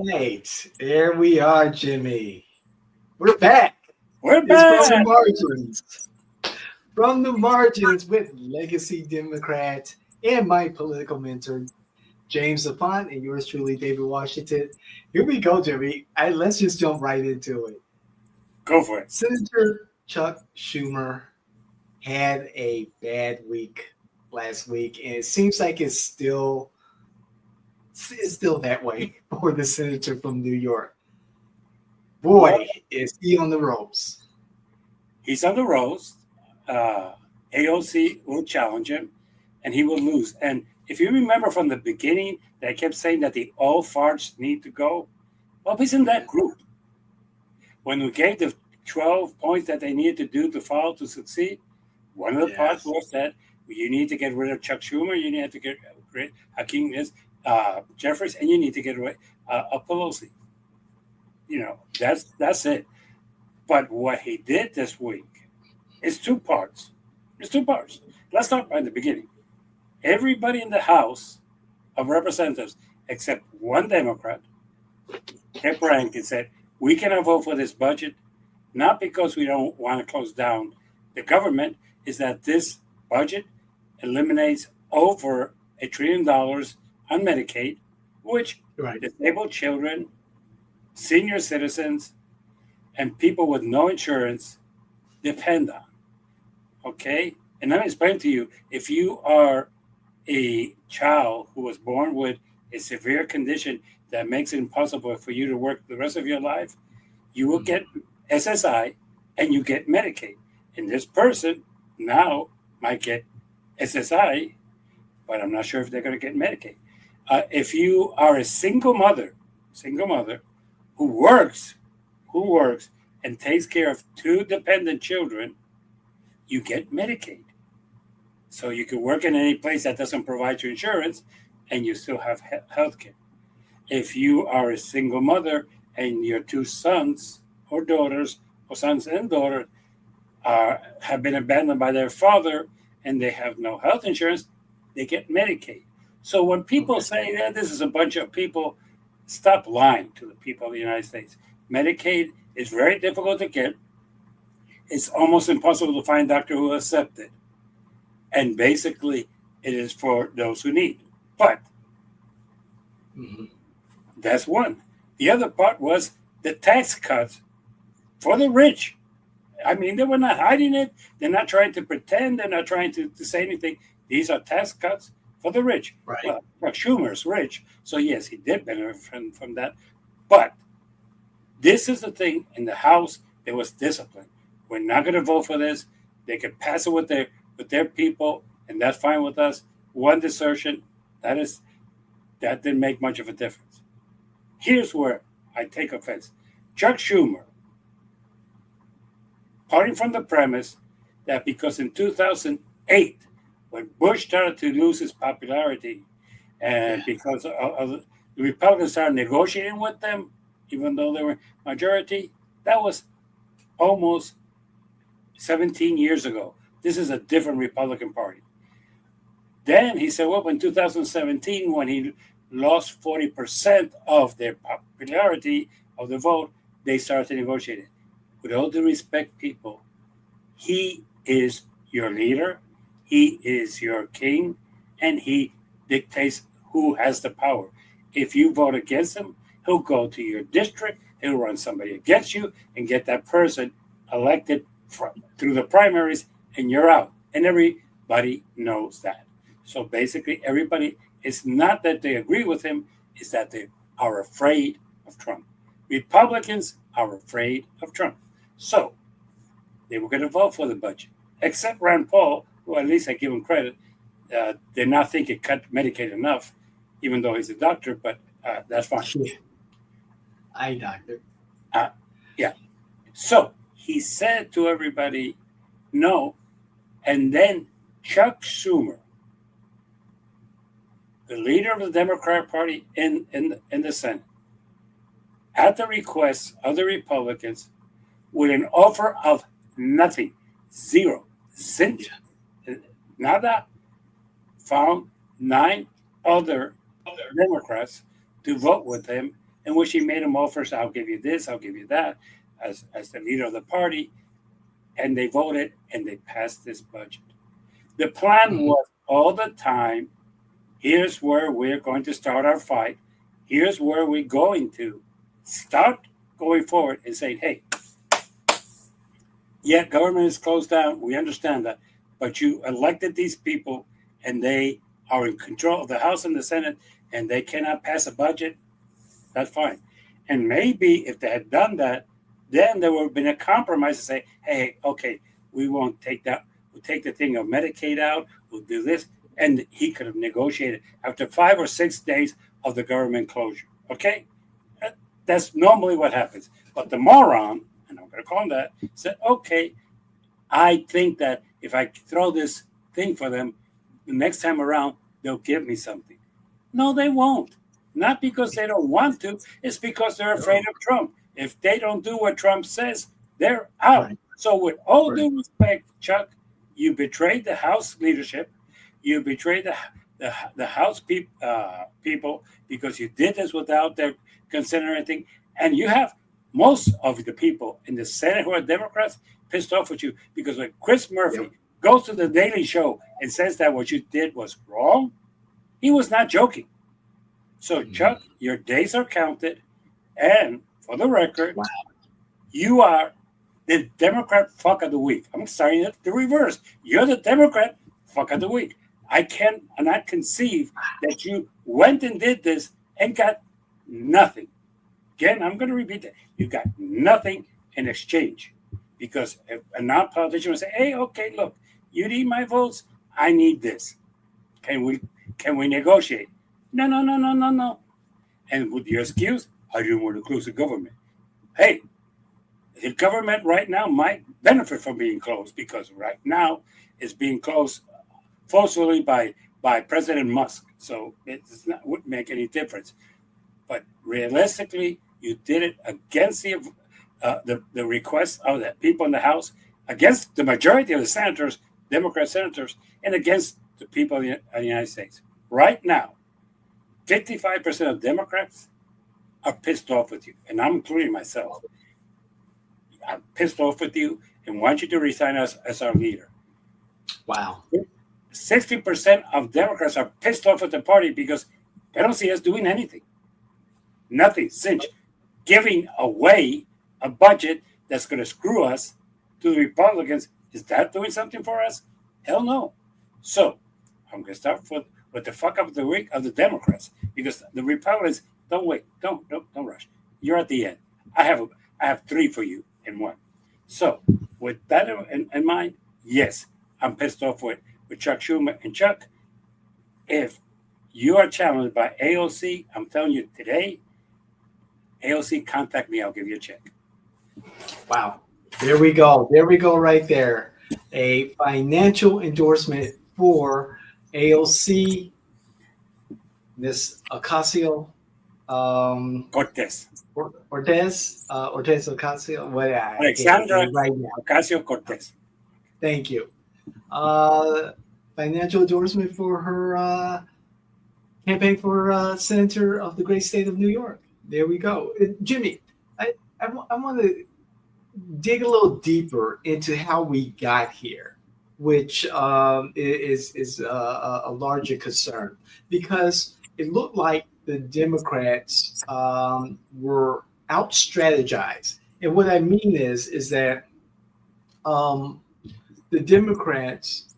right, there we are, Jimmy. We're back. We're It's from the back. margins. From the margins with legacy Democrat and my political mentor, James Lapont, and yours truly, David Washington. Here we go, Jimmy. Let's just jump right into it. Go for it. Senator Chuck Schumer had a bad week last week, and it seems like it's still that way for the senator from New York. Well, Boy, is he on the ropes. he's on the roast. AOC will challenge him, and he will lose. And if you remember from the beginning, that I kept saying that the old farts need to go. Well, he's in that group. When we gave the 12 points that they needed to do to follow to succeed, one of the parts Yes. was that you need to get rid of Chuck Schumer, you need to get rid of Hakeem Jeffries, and you need to get rid of Pelosi. That's it. But what he did this week is two parts. There's two parts. Let's start by the beginning. Everybody in the House of Representatives, except one Democrat, kept rank and said, we cannot vote for this budget, not because we don't want to close down the government, is that this budget eliminates over $1 trillion on Medicaid, which Right. disabled children, senior citizens, and people with no insurance depend on. Okay? And let me explain to you, if you are a child who was born with a severe condition that makes it impossible for you to work the rest of your life, you will get SSI and you get Medicaid. And this person now might get SSI, but I'm not sure if they're going to get Medicaid. If you are a single mother who works, and takes care of two dependent children, you get Medicaid. So you can work in any place that doesn't provide you insurance, and you still have health care. If you are a single mother and your two sons or daughters, or sons and daughters, have been abandoned by their father and they have no health insurance, they get Medicaid. So when people Okay. say that this is a bunch of people, stop lying to the people of the United States. Medicaid is very difficult to get. It's almost impossible to find a doctor who will accept it. And basically, it is for those who need. But Mhm. that's one. The other part was the tax cuts for the rich. I mean, they were not hiding it. They're not trying to pretend. They're not trying to say anything. These are tax cuts for the rich. Right. Well, Schumer's rich. So, yes, he did benefit from that. But this is the thing in the House, there was discipline. We're not going to vote for this. They could pass it with their people, and that's fine with us. One desertion, that didn't make much of a difference. Here's where I take offense. Chuck Schumer, parting from the premise that because in 2008, when Bush started to lose his popularity, and Yeah. because the Republicans started negotiating with them, even though they were majority, that was almost 17 years ago. This is a different Republican Party. Then he said, well, in 2017, when he lost 40% of their popularity of the vote, they started negotiating. With all due respect, people, he is your leader, he is your king, and he dictates who has the power. If you vote against him, he'll go to your district, he'll run somebody against you and get that person elected through the primaries, and you're out. And everybody knows that. So basically, everybody, it's not that they agree with him, it's that they are afraid of Trump. Republicans are afraid of Trump. So they were going to vote for the budget, except Rand Paul, who at least I give him credit, did not think it cut Medicaid enough, even though he's a doctor, but that's fine. Yeah. Eye doctor. Uh, yeah. So he said to everybody, no. And then Chuck Schumer, the leader of the Democratic Party in the Senate, at the request of the Republicans, with an offer of nothing, zero, cent, nada, found 9 other Democrats to vote with him in which he made them offers. I'll give you this, I'll give you that, as the leader of the party, and they voted and they passed this budget. The plan was all the time. Here's where we're going to start our fight. Here's where we're going to start going forward and saying, hey, yeah, government is closed down. We understand that. But you elected these people and they are in control of the House and the Senate and they cannot pass a budget. That's fine. And maybe if they had done that, then there would have been a compromise to say, hey, okay, we won't take that. We'll take the thing of Medicaid out. We'll do this. And he could have negotiated after 5 or 6 days of the government closure. Okay? That's normally what happens. But the moron, and I'm going to call him that, said, okay, I think that if I throw this thing for them, the next time around, they'll give me something. No, they won't. Not because they don't want to. It's because they're afraid of Trump. If they don't do what Trump says, they're out. Right. So with all due respect, Chuck, you betrayed the House leadership. You betrayed the House people because you did this without their consent or anything. And you have most of the people in the Senate who are Democrats pissed off with you because when Chris Murphy goes to the Daily Show and says that what you did was wrong, he was not joking. So, Chuck, your days are counted. And for the record, you are the Democrat fuck of the week. I'm starting it the reverse. You're the Democrat fuck of the week. I cannot conceive that you went and did this and got nothing. Again, I'm going to repeat that. You got nothing in exchange. Because if a non-politician would say, hey, okay, look, you need my votes, I need this. Can we negotiate? No. And with your excuse, I didn't want to close the government. Hey, the government right now might benefit from being closed because right now it's being closed forcefully by President Musk. So it wouldn't make any difference. But realistically, you did it against the request of the people in the House, against the majority of the senators, Democrat senators, and against the people of the United States. Right now, 55% of Democrats are pissed off with you, and I'm including myself. I'm pissed off with you and want you to resign as our leader. Wow. 60% of Democrats are pissed off with the party because they don't see us doing anything. Nothing. Since giving away a budget that's going to screw us to the Republicans, is that doing something for us? Hell no. So I'm going to start with the fuck up of the week of the Democrats because the Republicans don't wait. Don't rush. You're at the end. I have 3 for you in 1. So with that in mind, yes, I'm pissed off with Chuck Schumer. And Chuck, if you are challenged by AOC, I'm telling you today, AOC, contact me. I'll give you a check. Wow. There we go. There we go right there. A financial endorsement for AOC, Miss Ocasio Cortez. Ortiz Ocasio. What? Alexandra right now. Ocasio Cortez. Thank you. Financial endorsement for her campaign for senator of the great state of New York. There we go. Jimmy, I want to dig a little deeper into how we got here, which is a larger concern, because it looked like the Democrats were out strategized. And what I mean is that the Democrats,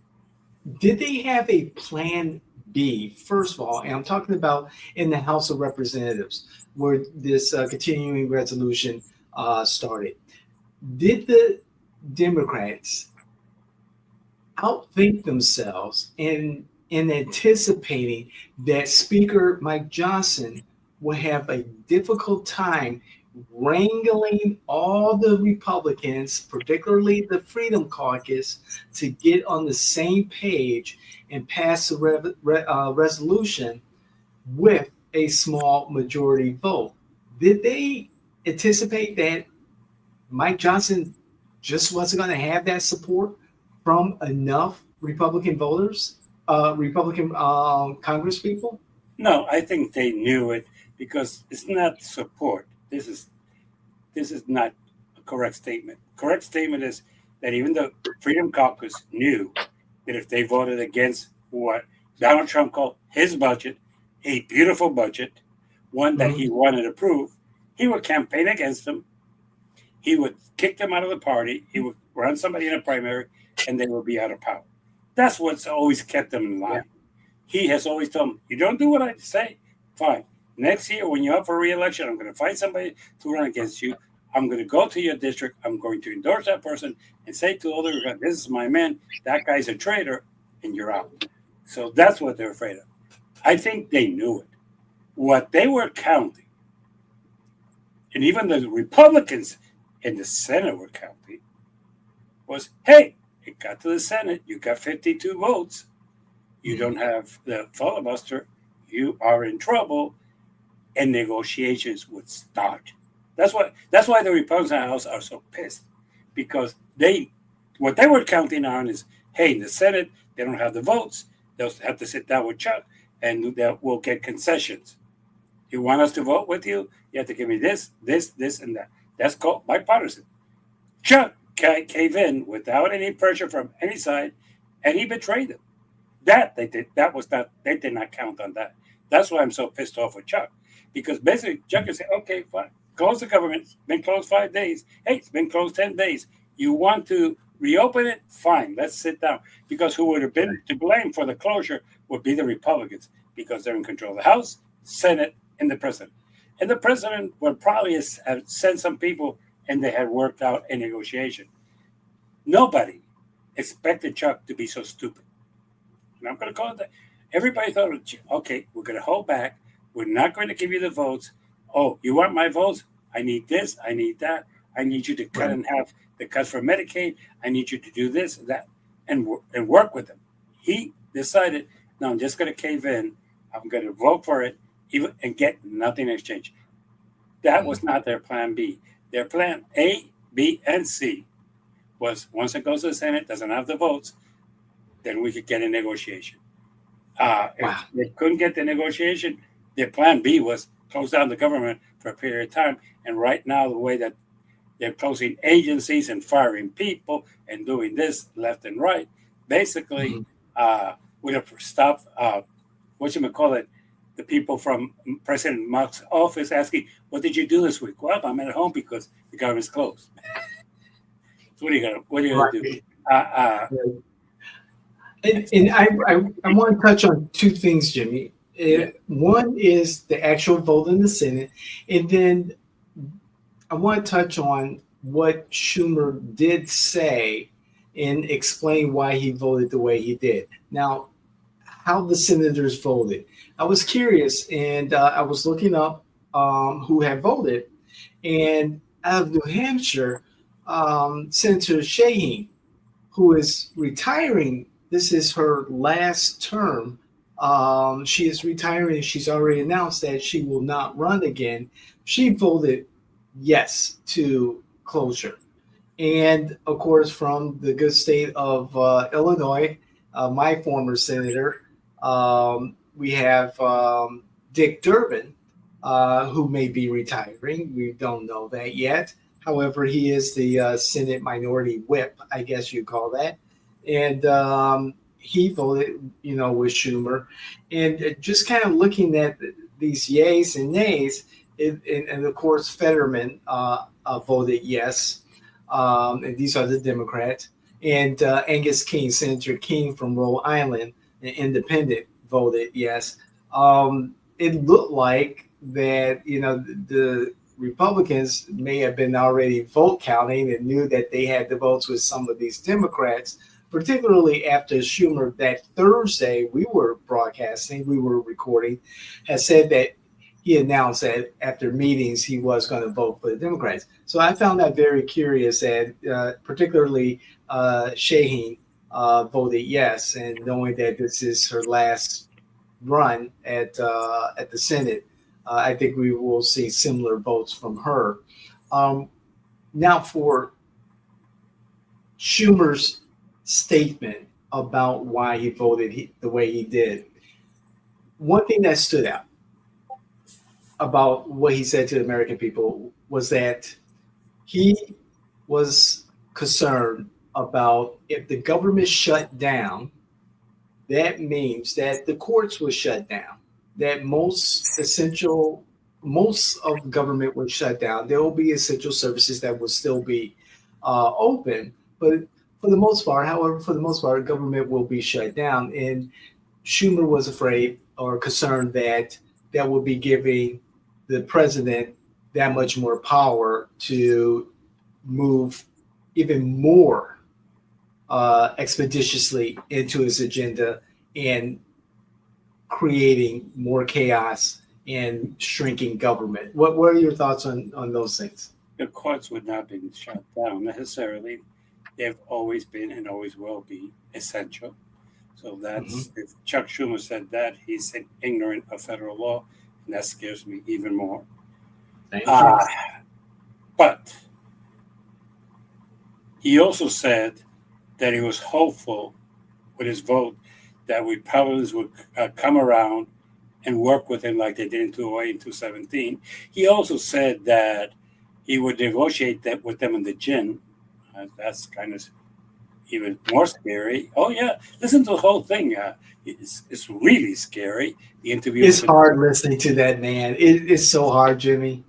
did they have a plan B, first of all? And I'm talking about in the House of Representatives, where this continuing resolution started. Did the Democrats outthink themselves in anticipating that Speaker Mike Johnson would have a difficult time wrangling all the Republicans, particularly the Freedom Caucus, to get on the same page and pass a resolution with a small majority vote? Did they anticipate that Mike Johnson just wasn't going to have that support from enough Republican voters, Republican Congress people? No, I think they knew it because it's not support. This is not a correct statement. Correct statement is that even the Freedom Caucus knew that if they voted against what Donald Trump called his budget, a beautiful budget, one that Mhm. he wanted to approve, he would campaign against them. He would kick them out of the party. He would run somebody in a primary, and they would be out of power. That's what's always kept them in Yeah. line. He has always told them, "You don't do what I say, fine. Next year, when you're up for re-election, I'm going to find somebody to run against you. I'm going to go to your district. I'm going to endorse that person and say to all the this is my man. That guy's a traitor, and you're out." So that's what they're afraid of. I think they knew it. What they were counting, and even the Republicans in the Senate were counting, was, hey, it got to the Senate. You got 52 votes. You don't have the filibuster. You are in trouble, and negotiations would start. That's why the Republicans in the House are so pissed, because what they were counting on is, hey, in the Senate they don't have the votes. They'll have to sit down with Chuck, and we'll get concessions. You want us to vote with you? You have to give me this, this, this, and that. That's called bipartisan. Chuck cave in without any pressure from any side, and he betrayed them. That they did. That was not. They did not count on that. That's why I'm so pissed off with Chuck, because basically Chuck is saying, "Okay, fine, close the government. It's been closed 5 days. Hey, it's been closed 10 days. You want to reopen it? Fine. Let's sit down." Because who would have been to blame for the closure would be the Republicans, because they're in control of the House, Senate, and the president. And the president would probably have sent some people, and they had worked out a negotiation. Nobody expected Chuck to be so stupid. And I'm going to call it that. Everybody thought, okay, we're going to hold back. We're not going to give you the votes. Oh, you want my votes? I need this. I need that. I need you to cut Right. in half the cuts for Medicaid. I need you to do this and that, and work with him. He decided, no, I'm just going to cave in. I'm going to vote for it, even and get nothing in exchange. That was not their plan B. Their plan A, B, and C was, once it goes to the Senate, doesn't have the votes, then we could get a negotiation. Wow. If they couldn't get the negotiation, their plan B was close down the government for a period of time. And right now, the way that they're closing agencies and firing people and doing this left and right, basically Mhm. would have stopped, what you might call it, the people from President Musk's office asking, "What did you do this week?" Well, I'm at home because the government's closed. So what are you gonna do? Right. Uh, uh, Right. And I want to touch on two things, Jimmy. yeah. One is the actual vote in the Senate, and then I want to touch on what Schumer did say and explain why he voted the way he did. Now, how the senators voted. I was curious, and I was looking up who had voted, and out of New Hampshire, Senator Shaheen, who is retiring. This is her last term. She is retiring. She's already announced that she will not run again. She voted yes to closure. And of course, from the good state of Illinois, my former senator, we have Dick Durbin, who may be retiring. We don't know that yet. However, he is the Senate Minority Whip, I guess you call that. And he voted, with Schumer. And just kind of looking at these yays and nays, and of course, Fetterman voted yes, and these are the Democrats. And Angus King, Senator King from Rhode Island, an independent, voted yes. It looked like that the Republicans may have been already vote counting and knew that they had the votes with some of these Democrats, particularly after Schumer that Thursday we were broadcasting, we were recording, has said that he announced that after meetings he was going to vote for the Democrats. So I found that very curious that particularly Shaheen voted yes, and knowing that this is her last run at the Senate, I think we will see similar votes from her. Um, Now for Schumer's statement about why he voted the way he did, one thing that stood out. about what he said to the American people was that he was concerned about if the government shut down, that means that the courts were shut down, that most of government was shut down. There will be essential services that will still be open, but for the most part, however, for the most part, government will be shut down. And Schumer was afraid or concerned that that would be giving the president that much more power to move even more expeditiously into his agenda and creating more chaos and shrinking government. What are your thoughts on those things? The courts would not be shut down necessarily. They've always been and always will be essential. So Mm-hmm. that's if Chuck Schumer said that, he's ignorant of federal law, and that scares me even more. Same Uh, thing. but he also said that he was hopeful with his vote that Republicans would come around and work with him like they did in 2008 and 2017. He also said that he would negotiate that with them in the gin. That's kind of even more scary. Oh yeah, listen to the whole thing. It's really scary. The interview It's with the hard listening to that man. It's so hard, Jimmy.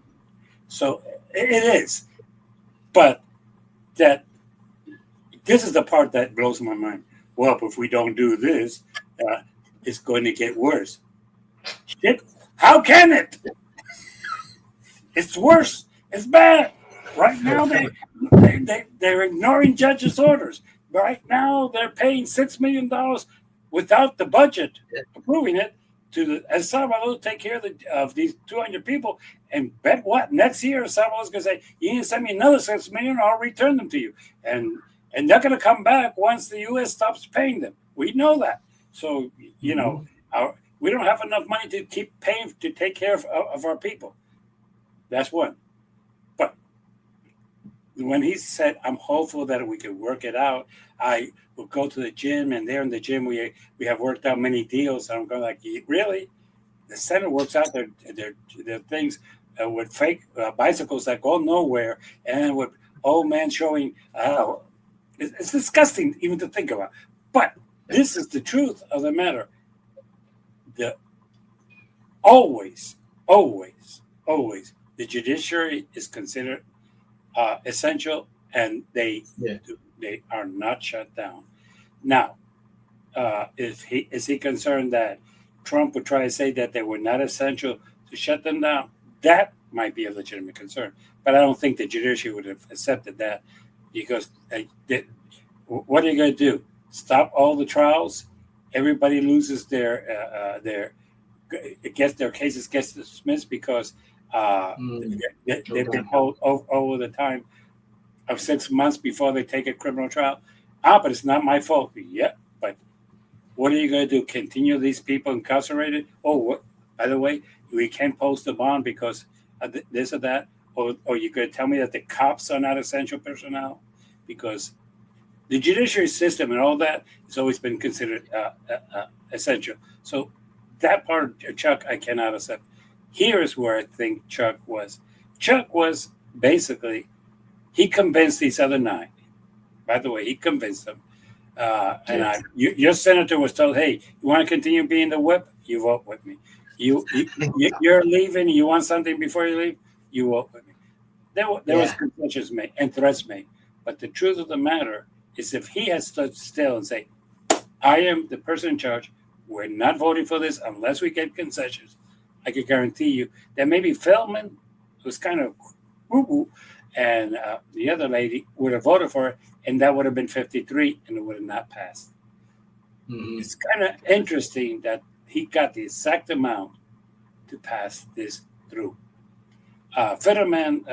so it is, but that this is the part that blows my mind. Well, if we don't do this, uh, it's going to get worse. Shit, how can it? It's worse. It's bad. Right now, they're ignoring judges' orders. Right now, they're paying $6 million without the budget approving it to the El Salvador to take care of these 200 people. And bet what? Next year, El Salvador's going to say, you need to send me another 6 million, or I'll return them to you. And they're going to come back once the U.S. stops paying them. We know that. So, you know, Mhm. we don't have enough money to keep paying to take care of our people. That's one. But when he said, I'm hopeful that we can work it out, I will go to the gym, and there in the gym, we have worked out many deals. And I'm going like, really? The Senate works out their things with fake bicycles that go nowhere, and with old man showing. It's disgusting even to think about. But this is the truth of the matter. The always, always, always, the judiciary is considered essential, and Yeah. they are not shut down. Now, is he concerned that Trump would try to say that they were not essential to shut them down? That might be a legitimate concern, but I don't think the judiciary would have accepted that because what are you going to do? Stop all the trials? Everybody loses their gets their cases gets dismissed because Mm. they've been Okay. held over the time of 6 months before they take a criminal trial. But it's not my fault. Yeah, but what are you going to do? Continue these people incarcerated? Oh, what? By the way, we can't post a bond because of this or that. Or you could tell me that the cops are not essential personnel because the judiciary system and all that has always been considered essential. So that part of Chuck, I cannot accept. Here is where I think Chuck was. Chuck was basically, he convinced these other nine. By the way, he convinced them. Yeah. Your senator was told, "Hey, you want to continue being the whip? You vote with me. You're leaving. You want something before you leave? You vote with me." There was Yeah. concessions made and threats made, but the truth of the matter is, if he had stood still and say, "I am the person in charge. We're not voting for this unless we get concessions," I can guarantee you that maybe Feldman, who's kind of woo-woo, and the other lady would have voted for it, and that would have been 53, and it would have not passed. Hmm. It's kind of interesting that he got the exact amount to pass this through. Fetterman,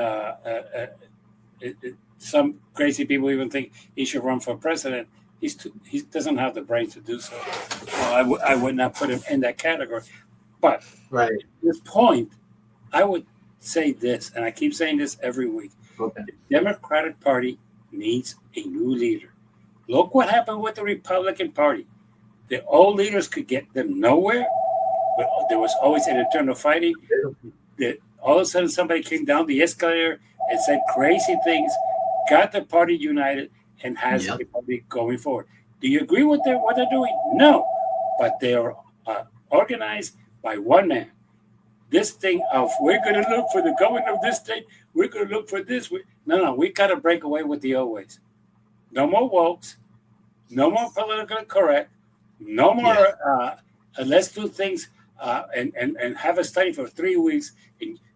some crazy people even think he should run for president. He doesn't have the brains to do so. I would not put him in that category. But Right. at this point, I would say this, and I keep saying this every week. Okay. The Democratic Party needs a new leader. Look what happened with the Republican Party. The old leaders could get them nowhere, but there was always an eternal fighting. that all of a sudden somebody came down the escalator and said crazy things, got the party united, and has Yep. a party going forward. Do you agree with what they're doing? No, but they are organized by one man. This thing of we're going to look for the governor of this state, we're going to look for this. No, we got to break away with the old ways. No more wokes, no more politically correct, no more. Let's do things and have a study for 3 weeks,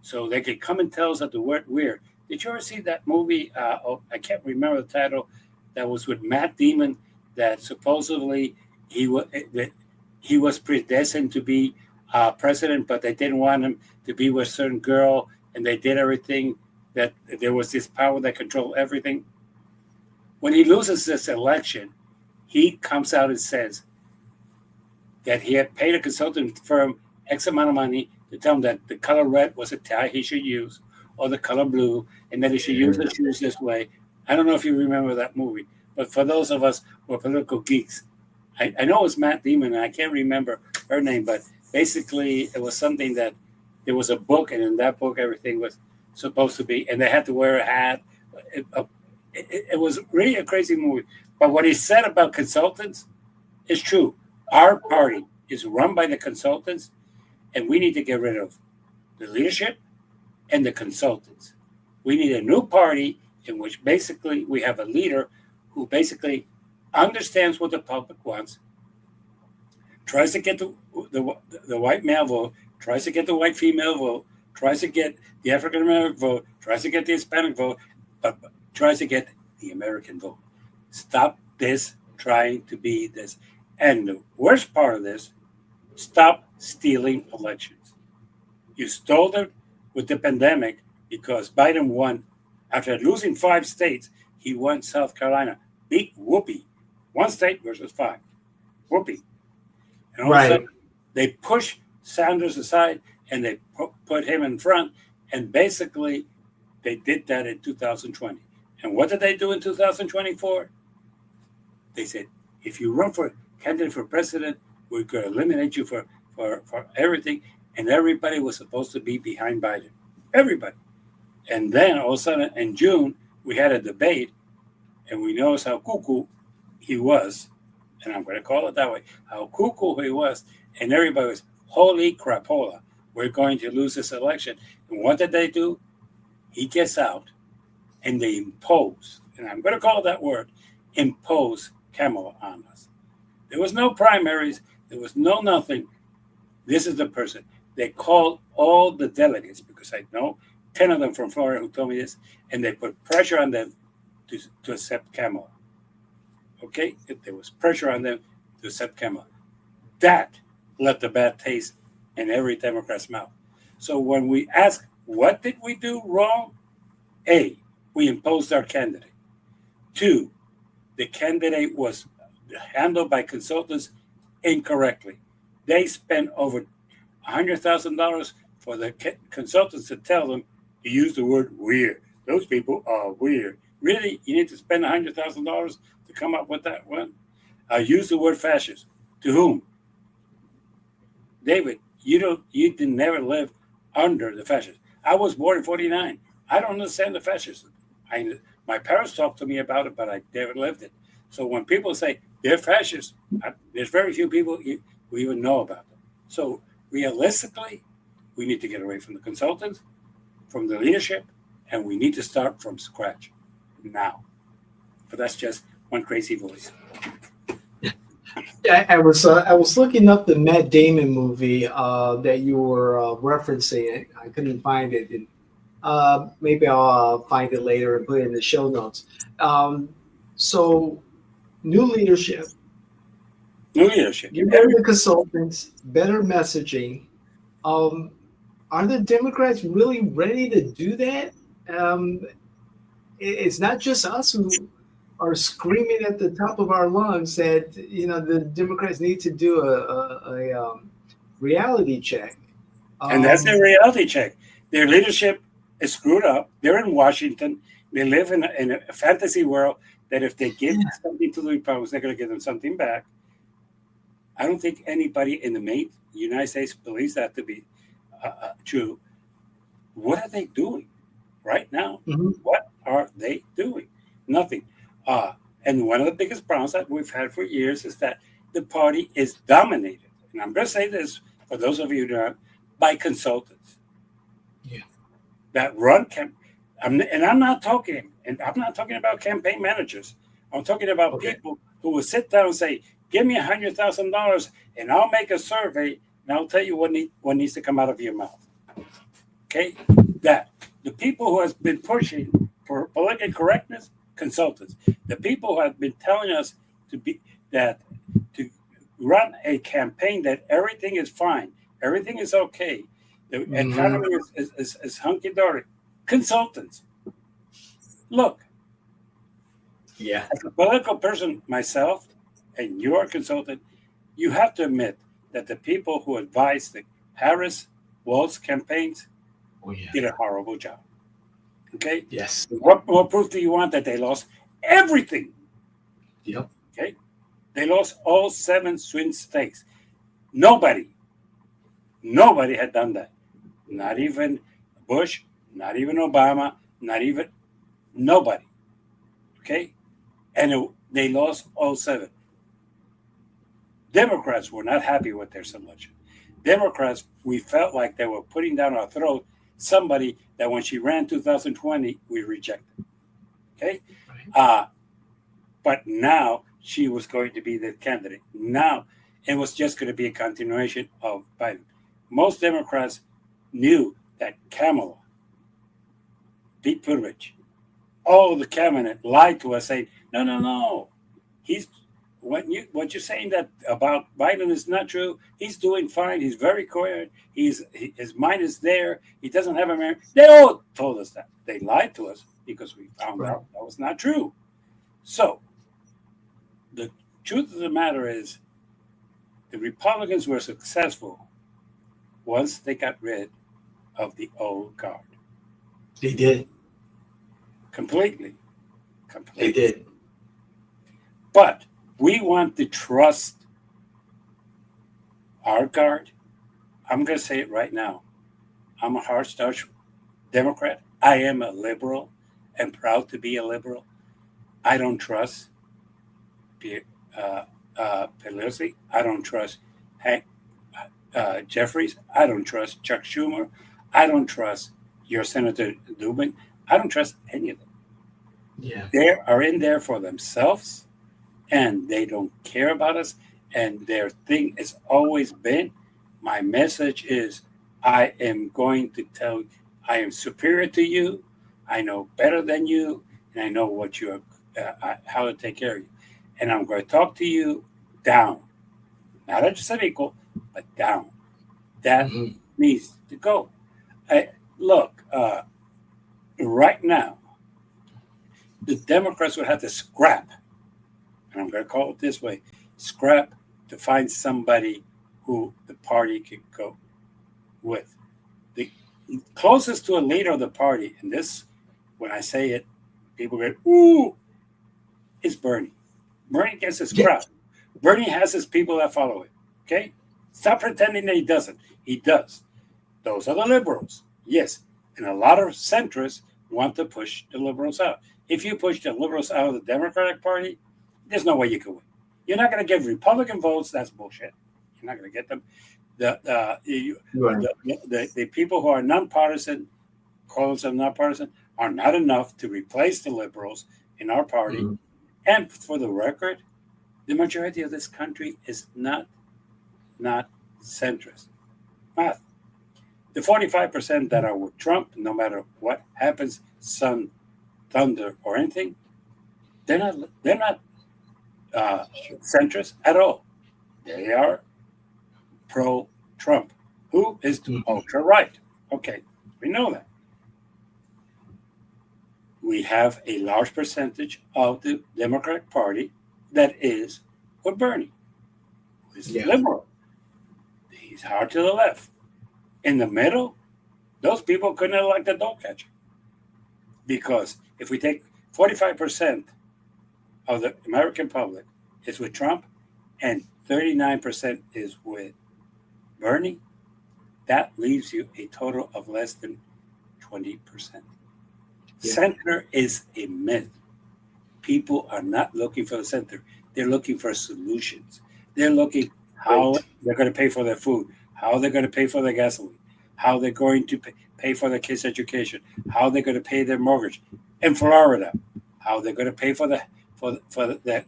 so they could come and tell us that the word weird. Did you ever see that movie? I can't remember the title. That was with Matt Damon. That supposedly he was predestined to be president, but they didn't want him to be with a certain girl, and they did everything. That there was this power that controlled everything. When he loses this election, he comes out and says that he had paid a consultant firm X amount of money to tell him that the color red was a tie he should use, or the color blue, and that he should use the shoes this way. I don't know if you remember that movie, but for those of us who are political geeks, I know it was Matt Damon, and I can't remember her name, but basically it was something that there was a book, and in that book everything was supposed to be, and they had to wear a hat. It was really a crazy movie. But what he said about consultants is true. Our party is run by the consultants, and we need to get rid of the leadership and the consultants. We need a new party in which basically we have a leader who basically understands what the public wants, tries to get the white male vote, tries to get the white female vote, tries to get the African American vote, tries to get the Hispanic vote, but tries to get the American vote. Stop this trying to be this. And the worst part of this, stop stealing elections. You stole them with the pandemic because Biden won. After losing 5 states, he won South Carolina. Big whoopee. 1 state versus 5. Whoopee. And all of a sudden, they push Sanders aside and they put him in front. And basically, they did that in 2020. And what did they do in 2024? They said, if you run for candidate for president, we're going to eliminate you for everything. And everybody was supposed to be behind Biden. Everybody. And then all of a sudden in June, we had a debate, and we noticed how cuckoo he was. And I'm going to call it that way. How cuckoo he was. And everybody was, holy crapola, we're going to lose this election. And what did they do? He gets out, and they impose, and I'm going to call it that word, impose Kamala on us. There was no primaries. There was no nothing. This is the person. They called all the delegates, because I know 10 of them from Florida who told me this, and they put pressure on them to accept Kamala. Okay? There was pressure on them to accept Kamala. That left a bad taste in every Democrat's mouth. So when we ask, what did we do wrong? A, we imposed our candidate. 2, the candidate was handled by consultants incorrectly. They spent over $100,000 for the consultants to tell them to use the word weird. Those people are weird. Really? You need to spend $100,000 to come up with that one? Use the word fascist. To whom? David, you didn't never live under the fascists. I was born in 49. I don't understand the fascism. My parents talked to me about it, but I never lived it. So when people say they're fascists, there's very few people who even know about them. So realistically, we need to get away from the consultants, from the leadership, and we need to start from scratch now. But that's just one crazy voice. Yeah, I was looking up the Matt Damon movie that you were referencing. I couldn't find it. And, maybe I'll find it later and put it in the show notes. So, new leadership. New leadership. Get rid of the consultants. Better messaging. Are the Democrats really ready to do that? It's not just us who are screaming at the top of our lungs that the Democrats need to do a reality check. And that's their reality check. Their leadership is screwed up. They're in Washington. They live in a fantasy world that if they give something to the Republicans, they're going to give them something back. I don't think anybody in the United States believes that to be true. What are they doing right now? Mhm. What are they doing? Nothing. Uh, and one of the biggest problems that we've had for years is that the party is dominated. And I'm going to say this for those of you who are by consultants Yeah. that run and I'm not talking about campaign managers. I'm talking about Okay. people who will sit down and say, "Give me $100,000, and I'll make a survey, and I'll tell you what needs to come out of your mouth." Okay, that the people who has been pushing for political correctness, consultants, the people who have been telling us to be that to run a campaign that everything is fine, everything is okay, the Mhm. economy is hunky dory. Consultants, look, Yeah. as a political person myself, and you're a consultant, you have to admit that the people who advised the Harris Walz campaigns Oh yeah. did a horrible job. Okay, Yes. what proof do you want that they lost everything? Yep. Okay, they lost all 7 swing states. Nobody, nobody had done that. Not even Bush, not even Obama, not even nobody. Okay, and they lost all 7. Democrats were not happy with their selection. Democrats, we felt like they were putting down our throat somebody that when she ran 2020, we rejected. Okay, Right. uh, but now she was going to be the candidate. Now it was just going to be a continuation of Biden. Most Democrats knew that Kamala, Pete Buttigieg, all the cabinet lied to us, saying, "No, no, no, he's what you're saying that about Biden is not true. He's doing fine. He's very coherent. His mind is there. He doesn't have a man." They all told us that. They lied to us because we found Right. out that was not true. So the truth of the matter is, the Republicans were successful once they got rid of the old guard They did. completely, They completely. did. But we want to trust our guard. I'm going to say it right now. I'm a hard-starch Democrat. I am a liberal and proud to be a liberal. I don't trust uh, Pelosi. I don't trust Hank Jeffries. I don't trust Chuck Schumer. I don't trust your Senator Dubin. I don't trust any of them. Yeah. They are in there for themselves and they don't care about us. And their thing has always been my message is I am going to tell you, I am superior to you. I know better than you. And I know what you are, how to take care of you. And I'm going to talk to you down, not just an equal, but down. That Mhm. needs to go. Look, right now, the Democrats would have to scrap, and I'm going to call it this way, scrap to find somebody who the party could go with. The closest to a leader of the party, and this, when I say it, people go, ooh, is Bernie. Bernie gets his Yeah. crowd. Bernie has his people that follow him. Okay? Stop pretending that he doesn't. He does. Those are the liberals. Yes. And a lot of centrists want to push the liberals out. If you push the liberals out of the Democratic Party, there's no way you can win. You're not going to get Republican votes. That's bullshit. You're not going to get them. Right. The people who are nonpartisan, call themselves nonpartisan, are not enough to replace the liberals in our party. Mhm. And for the record, the majority of this country is not centrist. Math. The 45% that are with Trump, no matter what happens, sun, thunder, or anything, they're not centrist at all. They are pro Trump, who is Mhm. ultra right. Okay, we know that. We have a large percentage of the Democratic Party that is with Bernie, who is Yeah. liberal. He's hard to the left. In the middle, those people couldn't elect a dog catcher because if we take 45% of the American public is with Trump and 39% is with Bernie, that leaves you a total of less than 20%. Yeah. Center is a myth. People are not looking for the center. They're looking for solutions. They're looking how Right. they're going to pay for their food, how they're going to pay for their gasoline, how they're going to pay for their kids' education, how they're going to pay their mortgage. In Florida, how they're going to pay for the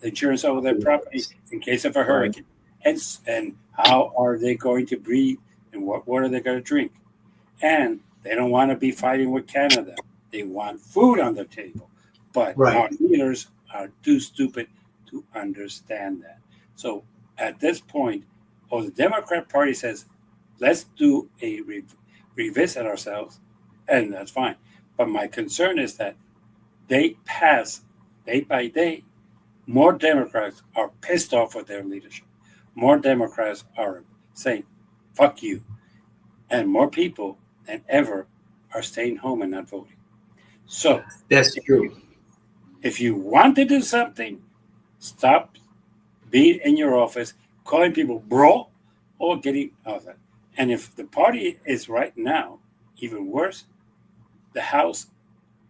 insurance over their property in case of a Right. hurricane, and how are they going to breathe, and what water they're going to drink. And they don't want to be fighting with Canada. They want food on the table. But Right. our leaders are too stupid to understand that. So at this point, the Democrat Party says, let's do a revisit ourselves, and that's fine. But my concern is that they pass day by day. More Democrats are pissed off with their leadership. More Democrats are saying, fuck you. And more people than ever are staying home and not voting. So That's true. if you want to do something, stop being in your office, calling people bro, or getting out of that. And if the party is right now, even worse, the House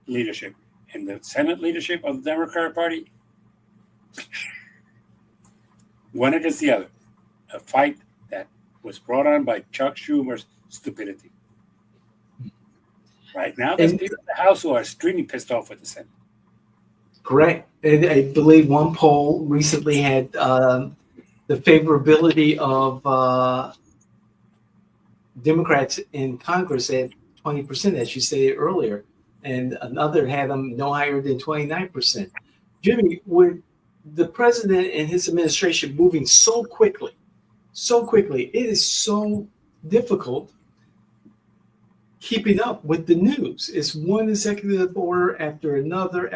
leadership and the Senate leadership of the Democratic Party, one against the other. A fight that was brought on by Chuck Schumer's stupidity. Right now, there's And people in the House who are extremely pissed off with the Senate. correct. And I believe one poll recently had the favorability of Democrats in Congress at 20%, as you stated earlier, and another had them no higher than 29%. Jimmy, with the president and his administration moving so quickly, it is so difficult keeping up with the news. It's one executive order after another,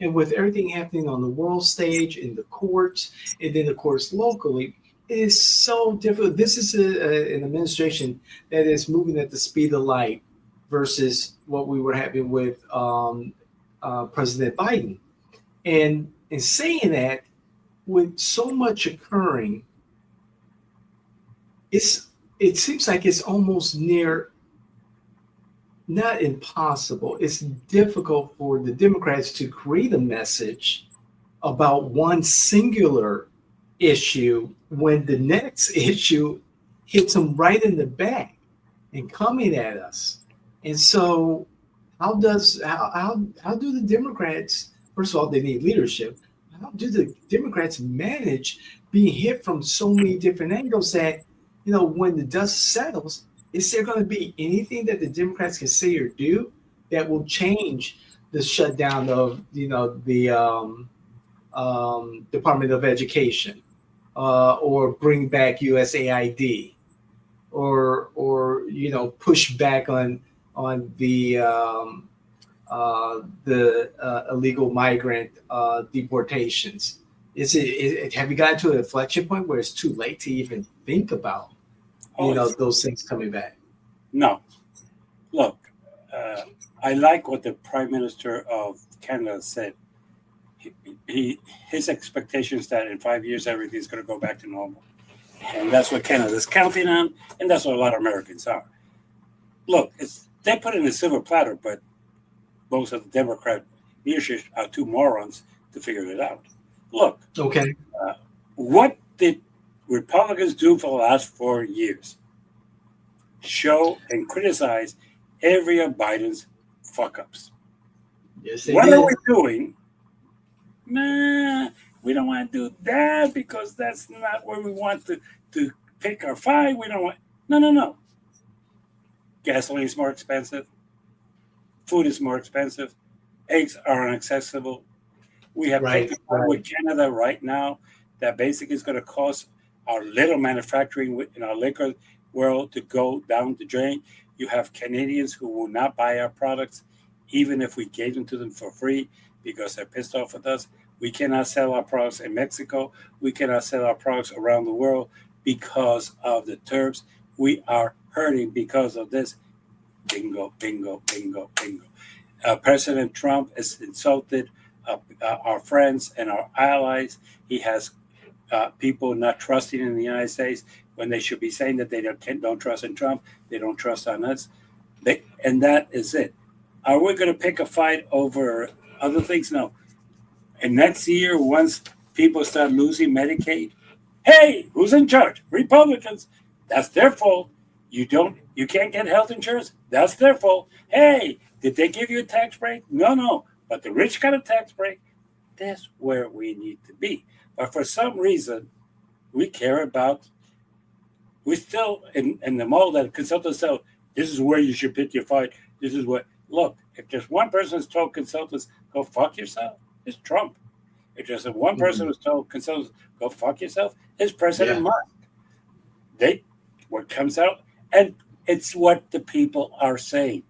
and with everything happening on the world stage, in the courts, and then of course locally, it is so difficult. This is an administration that is moving at the speed of light versus what we were having with President Biden. And in saying that, with so much occurring, it seems like it's almost near not impossible. It's difficult for the Democrats to create a message about one singular issue when the next issue hits them right in the back and coming at us. And so how do the Democrats, first of all, they need leadership. How do the Democrats manage being hit from so many different angles that, when the dust settles, is there going to be anything that the Democrats can say or do that will change the shutdown of, the Department of Education, or bring back USAID, or push back on the illegal migrant deportations? Have you gotten to an inflection point where it's too late to even think about those things coming back? No. Look, I like what the Prime Minister of Canada said. His expectations that in 5 years everything's going to go back to normal, and that's what Canada's counting on, and that's what a lot of Americans are. Look, they put it in a silver platter, but most of the Democrat leadership are too morons to figure it out. Look, okay, what did Republicans do for the last 4 years? Show and criticize every of Biden's fuck-ups. Yes, they What did. are we doing? Nah, we don't want to do that because that's not where we want to pick our fight. We don't want. No. Gasoline is more expensive. Food is more expensive. Eggs are inaccessible. We have taken with Canada right now that basically is going to cause our little manufacturing in our liquor world to go down the drain. You have Canadians who will not buy our products, even if we gave them to them for free, because they're pissed off with us. We cannot sell our products in Mexico. We cannot sell our products around the world because of the terms. We are hurting because of this. Bingo, bingo, bingo, bingo. President Trump has insulted our friends and our allies. He has people not trusting in the United States when they should be saying that they don't trust in Trump. They don't trust on us. And that is it. Are we going to pick a fight over other things? No. And next year, once people start losing Medicaid, hey, who's in charge? Republicans. That's their fault. You can't get health insurance. That's their fault. Hey, did they give you a tax break? No, no. But the rich got a tax break. That's where we need to be. But for some reason, we care about. We still in the mall that consultants tell. This is where you should pick your fight. This is what. Look, if just one person has told consultants, go fuck yourself, it's Trump. If just one person was told consultants, go fuck yourself, it's President Musk. They what comes out, and it's what the people are saying.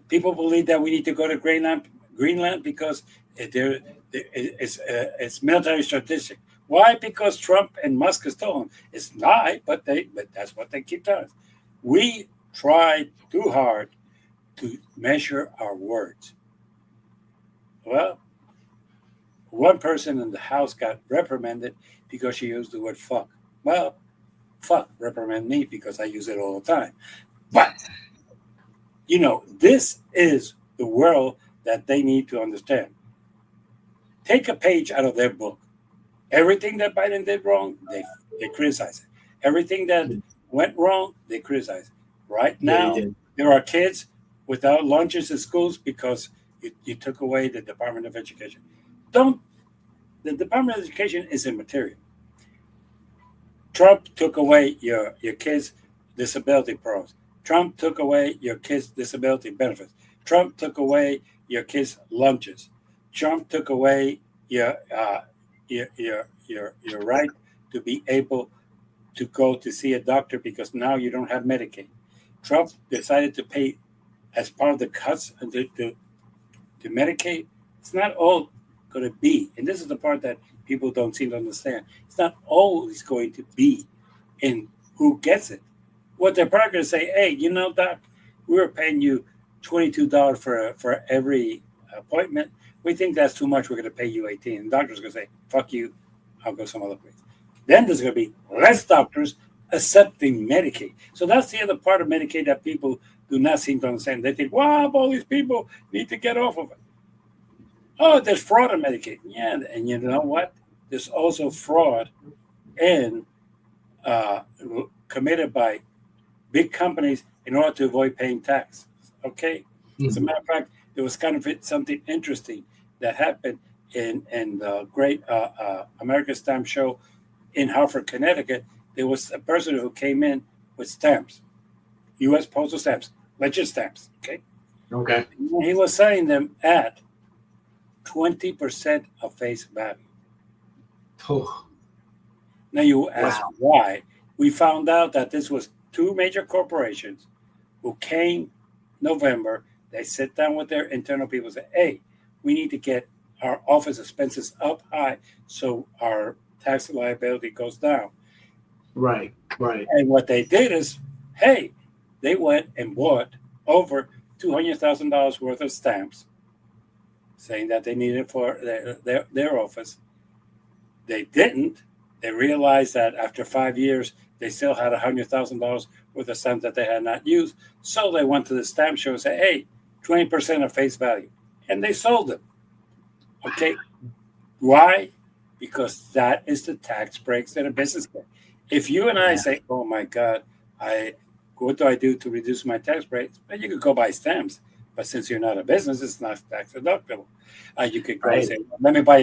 People believe that we need to go to Greenland because it's military strategic. Why? Because Trump and Musk has told them it's not, but that's what they keep telling us. We tried too hard to measure our words. Well, one person in the House got reprimanded because she used the word fuck. Well, fuck, reprimand me because I use it all the time. But, this is the world that they need to understand. Take a page out of their book. Everything that Biden did wrong, they criticize it. Everything that went wrong, they criticize it. Right now, there are kids without lunches in schools because you took away the Department of Education. The Department of Education is immaterial. Trump took away your kids' disability programs. Trump took away your kids' disability benefits. Trump took away your kids' lunches. Trump took away your right to be able to go to see a doctor because now you don't have Medicaid. Trump decided to pay as part of the cuts to Medicaid. It's not all going to be, and this is the part that people don't seem to understand. It's not always going to be in who gets it. What they're probably going to say, hey, doc, we were paying you $22 for every appointment. We think that's too much. We're going to pay you $18. And the doctor's going to say, fuck you. I'll go some other place. Then there's going to be less doctors accepting Medicaid. So that's the other part of Medicaid that people do not seem to understand. They think, wow, all these people need to get off of it. Oh, there's fraud in Medicaid. Yeah, and you know what? There's also fraud in committed by big companies in order to avoid paying tax. Okay? As a matter of fact, there was kind of something interesting that happened in the great American Stamp Show in Hartford, Connecticut. There was a person who came in with stamps, U.S. postal stamps, legit stamps. Okay. He was selling them at 20% of face value. Now you ask why. We found out that this was two major corporations who came November. They sit down with their internal people and say, hey, we need to get our office expenses up high so our tax liability goes down. Right. And what they did is, hey, they went and bought over $200,000 worth of stamps, saying that they needed it for their office. They didn't. They realized that after 5 years, they still had $100,000 worth of stamps that they had not used. So they went to the stamp show and said, hey, 20% of face value. And they sold them. Okay. Why? Because that is the tax breaks that a business gets. If you and I say, oh my God, what do I do to reduce my tax breaks? Well, you could go buy stamps. But since you're not a business, it's not tax deductible. You could go and say, let me buy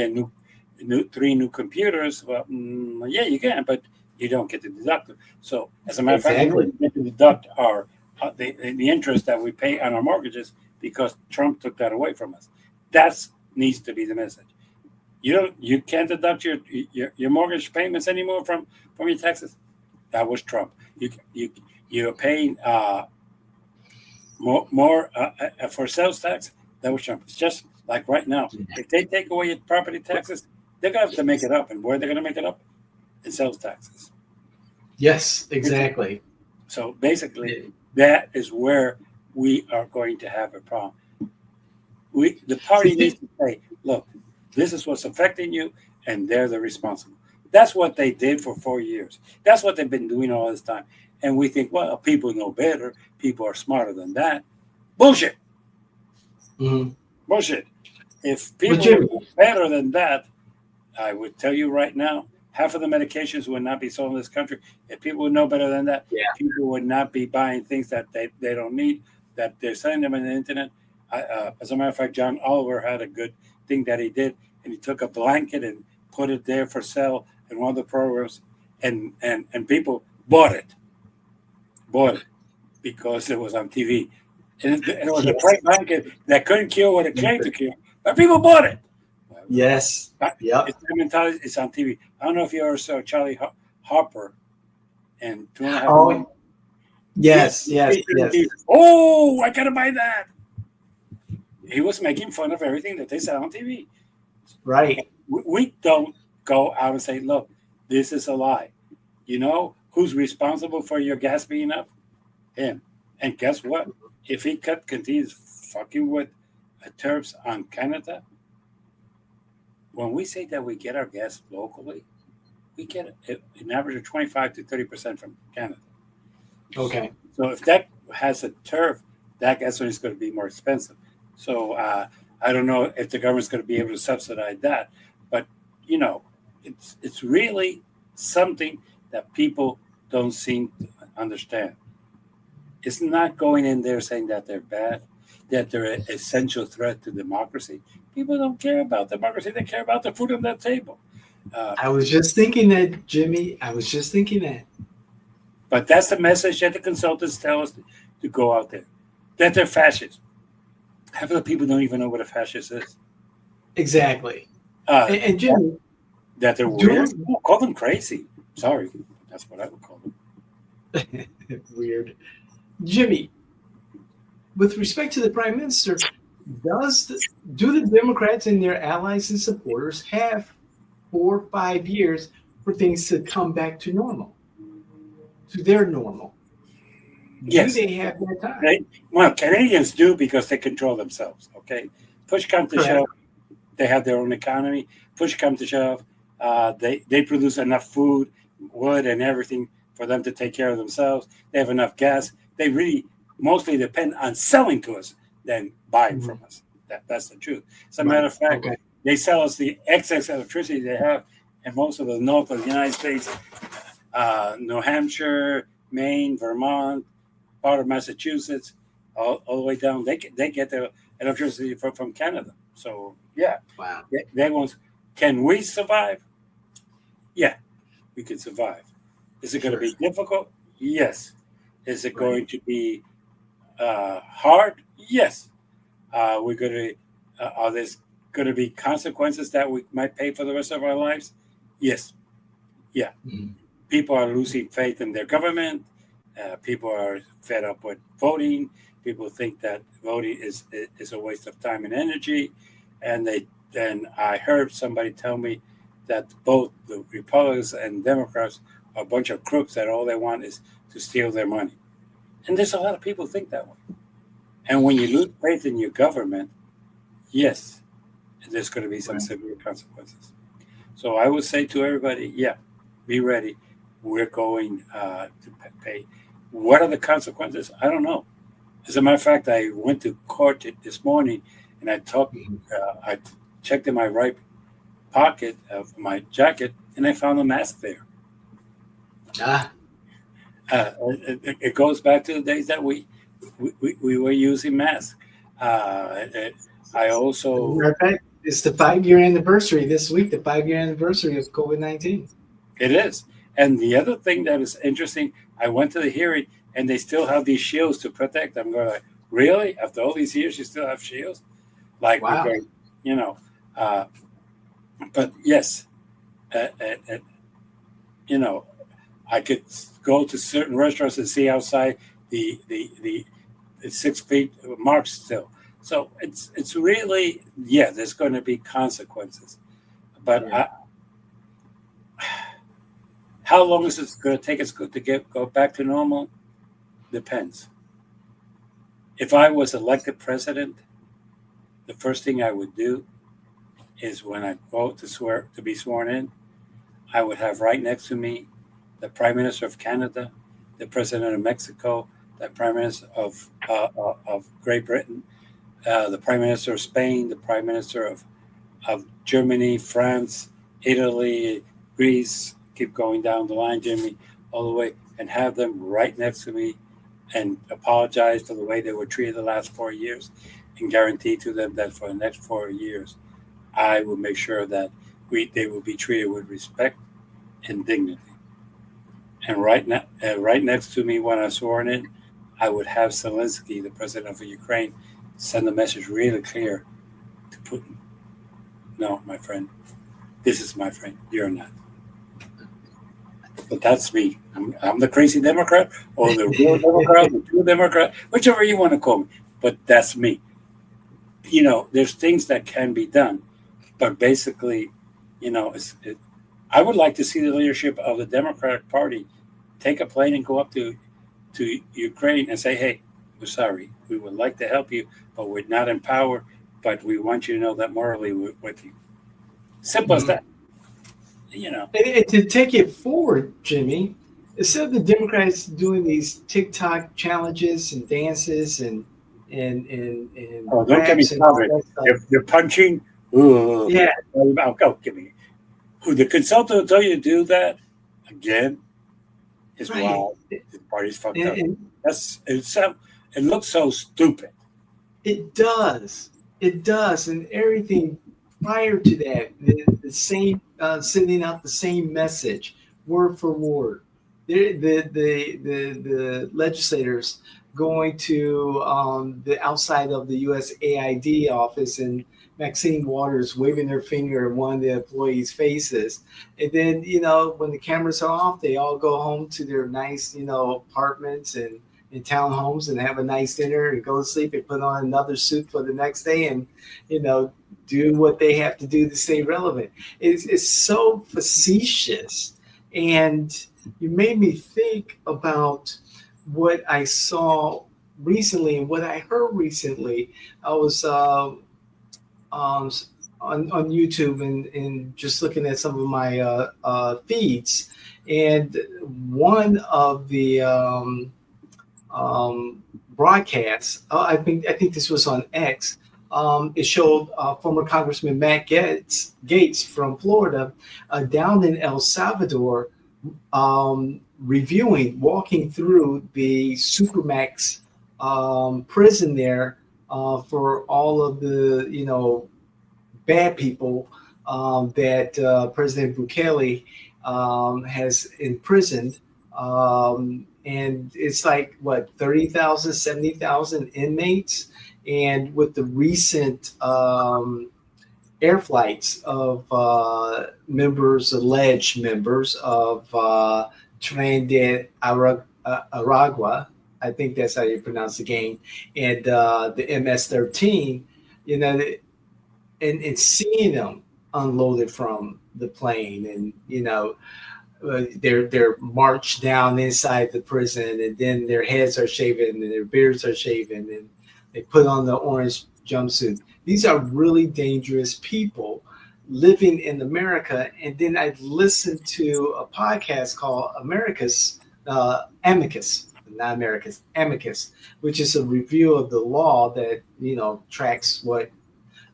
three new computers. Well, yeah, you can, but you don't get to deduct it. So, as a matter of fact, we get to deduct our the interest that we pay on our mortgages because Trump took that away from us. That needs to be the message. You can't deduct your mortgage payments anymore from your taxes. That was Trump. You're paying more for sales tax. That was Trump. It's just like right now. If they take away your property taxes, they're gonna have to make it up. And where they're gonna make it up? In sales taxes. Yes, exactly. So basically, that is where we are going to have a problem. The party needs to say, look, this is what's affecting you, and they're the responsible. That's what they did for 4 years. That's what they've been doing all this time. and we think, well, people know better. People are smarter than that. Bullshit. Mm-hmm. Bullshit. If But people Jimmy, were better than that, I would tell you right now, half of the medications would not be sold in this country. If people would know better than that, yeah, people would not be buying things that they don't need, that they're selling them on the internet. As a matter of fact, John Oliver had a good thing that he did, and he took a blanket and put it there for sale in one of the programs, and people bought it because it was on TV. And it was a yes, great blanket that couldn't cure what it claimed to cure, but people bought it. yes, yep. It's the mentality. It's on TV. I don't know if you ever saw Charlie Harper and 2.5 million. Oh, He, yes, yes, yes. oh, I gotta buy that. He was making fun of everything that they said on TV. Right. We don't go out and say, look, this is a lie. You know who's responsible for your gas being up? Him. And guess what? If he continues fucking with tariffs on Canada, when we say that we get our gas locally, we get an average of 25 to 30% from Canada. Okay. So if that has a tariff, that gasoline is going to be more expensive. So I don't know if the government's going to be able to subsidize that, but you know, it's really something that people don't seem to understand. It's not going in there saying that they're bad, that they're an essential threat to democracy. People don't care about democracy; they care about the food on that table. Uh, I was just thinking that, Jimmy. I was just thinking that. but that's the message that the consultants tell us to go out there, that they're fascists. Half of the people don't even know what a fascist is. Exactly. Uh, And Jimmy, that they're weird. do Oh, call them crazy. Sorry, that's what I would call them. weird. Jimmy, with respect to the prime minister, do the Democrats and their allies and supporters have 4 or 5 years for things to come back to normal, to their normal? Do Yes, they have that time? well, Canadians do because they control themselves. Okay, push come to Correct. shove, they have their own economy. Push come to shove, they produce enough food, wood, and everything for them to take care of themselves. They have enough gas. They really mostly depend on selling to us than buying Mhm. from us. That's the truth. As a matter Right. of fact, Okay. they sell us the excess electricity they have in most of the north of the United States, New Hampshire, Maine, Vermont, part of Massachusetts, all the way down. They get their electricity from Canada. So yeah, Wow. they want. Can we survive? Yeah, we can survive. Is it going to Sure. be difficult? Yes. Is it Right. going to be hard? Yes. We're going to. Are there going to be consequences that we might pay for the rest of our lives? Yes. Yeah. Mhm. People are losing faith in their government. People are fed up with voting. People think that voting is a waste of time and energy, and then I heard somebody tell me that both the Republicans and Democrats are a bunch of crooks that all they want is to steal their money. And there's a lot of people think that way. And when you lose faith in your government, yes, there's going to be some Right. severe consequences. So I would say to everybody, yeah, be ready. We're going to pay. What are the consequences? I don't know. As a matter of fact, I went to court this morning, and Mhm. I checked in my right pocket of my jacket, and I found a mask there. Ah, It goes back to the days that we were using masks. Uh, it, I as a also matter of fact, it's the 5 year anniversary this week, the 5 year anniversary of COVID-19. It is. And the other thing that is interesting, I went to the hearing and they still have these shields to protect. I'm going like, really? After all these years, you still have shields? Like we're Wow. going, you know. Uh, but yes, uh, uh, uh, you know, I could go to certain restaurants and see outside the 6 feet mark still. So it's really, yeah, there's going to be consequences. But Yeah. how long is it going to take us to go back to normal? Depends. If I was elected president, the first thing I would do is when I go to be sworn in, I would have right next to me the Prime Minister of Canada the president of Mexico, the prime minister of Great Britain, the prime minister of Spain, the prime minister of Germany, France, Italy, Greece, keep going down the line, Jimmy, all the way, and have them right next to me and apologize for the way they were treated the last 4 years and guarantee to them that for the next 4 years, I will make sure that they will be treated with respect and dignity. And right next to me when I sworn in, I would have Zelensky, the president of Ukraine, send a message really clear to Putin. No, my friend, this is my friend. You're not. But that's me. I'm the crazy Democrat or the real Democrat, the true Democrat, whichever you want to call me. But that's me. There's things that can be done, but basically, I would like to see the leadership of the Democratic Party take a plane and go up to Ukraine and say, "Hey, we're sorry. We would like to help you, but we're not in power. But we want you to know that morally we're with you." Simple as that. And to take it forward, Jimmy, instead of the Democrats doing these TikTok challenges and dances and Oh, don't get me raps and all started. that stuff. You're punching. Ooh. Yeah, I'll give me. Who the consultant will tell you to do that again is right. wild. The party's fucked up. And It looks so stupid. it does. It does. And everything prior to that, the same, sending out the same message, word for word. The legislators going to the outside of the USAID office, and Maxine Waters waving her finger at one of the employees' faces. And then, when the cameras are off, they all go home to their nice, apartments and townhomes and have a nice dinner and go to sleep and put on another suit for the next day and, do what they have to do to stay relevant. It's so facetious. And you made me think about what I saw recently and what I heard recently. I was on YouTube and just looking at some of my feeds, and one of the broadcasts, I think this was on X. It showed former Congressman Matt Gaetz from Florida down in El Salvador, walking through the Supermax prison there for all of the bad people that President Bukele has imprisoned. And it's like, 30,000, 70,000 inmates. And with the recent air flights of alleged members of Tren de Aragua, I think that's how you pronounce the game, and the MS-13, and seeing them unloaded from the plane, and they're marched down inside the prison, and then their heads are shaven and their beards are shaven, and they put on the orange jumpsuit. These are really dangerous people living in America. And then I listened to a podcast called Amicus, which is a review of the law that tracks what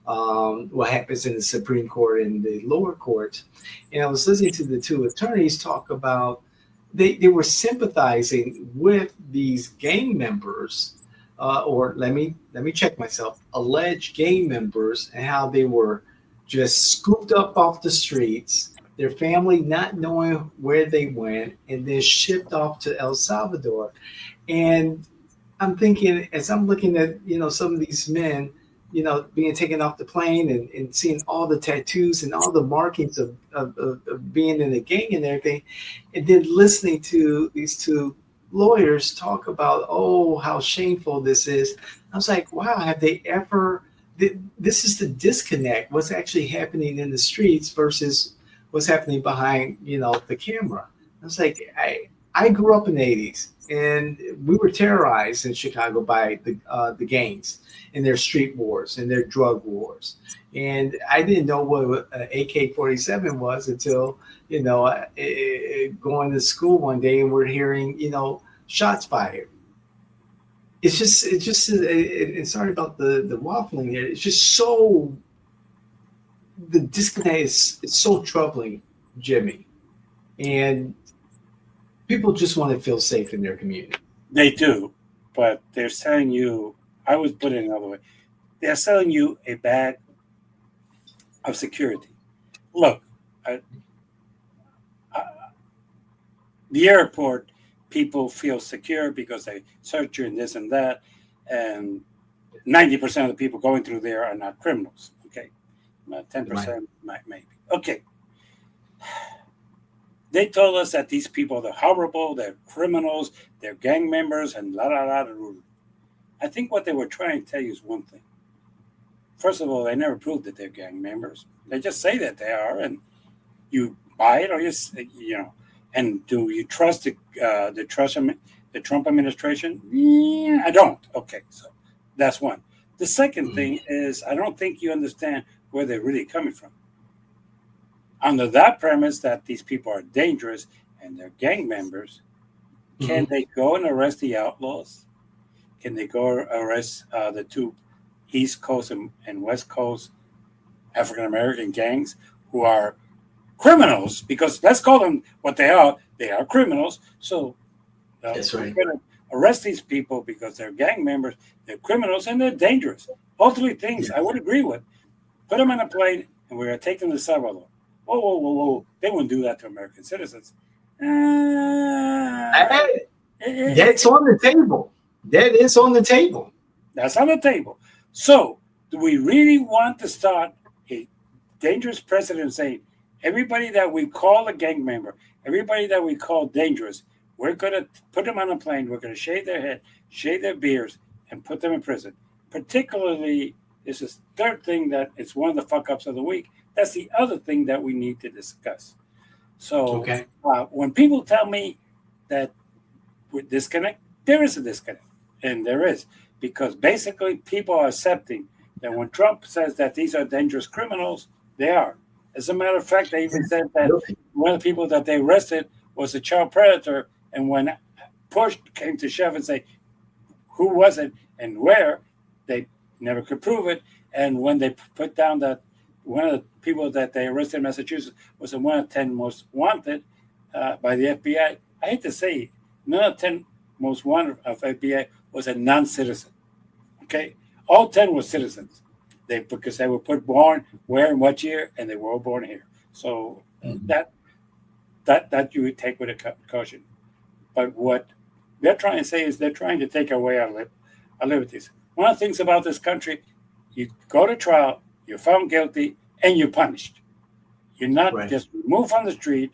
happens in the Supreme Court and the lower court. And I was listening to the two attorneys talk about they were sympathizing with these gang members, or let me check myself, alleged gang members, and how they were just scooped up off the streets, their family not knowing where they went, and then shipped off to El Salvador. And I'm thinking, as I'm looking at some of these men being taken off the plane, and seeing all the tattoos and all the markings of being in a gang and everything, and then listening to these two lawyers talk about, how shameful this is. I was like, wow, have they ever? This is the disconnect. What's actually happening in the streets versus what's happening behind the camera. I was like, I grew up in the 80s, and we were terrorized in Chicago by the gangs and their street wars and their drug wars. And I didn't know what an AK-47 was until, going to school one day, and we're hearing, shots fired. Sorry about the waffling here. It's just so the disconnect is so troubling, Jimmy, and people just want to feel safe in their community. They do, but they're selling you. I would put it another way. They're selling you a bag of security. Look, I, the airport, people feel secure because they search you and this and that, and 90% of the people going through there are not criminals. Okay, 10% maybe. Okay, they told us that these people are horrible, they're criminals, they're gang members, and la la la. I think what they were trying to tell you is one thing. First of all, they never proved that they're gang members. They just say that they are, and you buy it, or you know. And do you trust the Trump administration? Yeah, I don't. Okay, so that's one. The second thing is I don't think you understand where they're really coming from. Under that premise that these people are dangerous and they're gang members, can they go and arrest the outlaws? Can they go arrest the two East Coast and West Coast African American gangs who are criminals? Because let's call them what they are. They are criminals. So That's right. we're going to arrest these people because they're gang members, they're criminals, and they're dangerous. All three things I would agree with. Put them on a plane, and we're going to take them to Salvador. Whoa, whoa, whoa, whoa. They wouldn't do that to American citizens. That's on the table. That is on the table. That's on the table. So, do we really want to start a dangerous precedent saying everybody that we call a gang member, everybody that we call dangerous, we're going to put them on a plane, we're going to shave their head, shave their beards, and put them in prison? Particularly, this is the third thing that it's one of the fuck ups of the week. That's the other thing that we need to discuss. So, when people tell me that we disconnect, there is a disconnect. And there is. Because basically, people are accepting that when Trump says that these are dangerous criminals, they are. As a matter of fact, they even said that one of the people that they arrested was a child predator. And when push came to shove and say, who was it and where, they never could prove it. And when they put down that one of the people that they arrested in Massachusetts was one of 10 most wanted by the FBI, I hate to say, none of 10 most wanted of FBI was a non-citizen. Okay, all 10 were citizens. Because they were put born where and what year, and they were all born here. So that you would take with a caution. But what they're trying to say is they're trying to take away our liberties. One of the things about this country, you go to trial, you're found guilty, and you're punished. You're not just removed from the street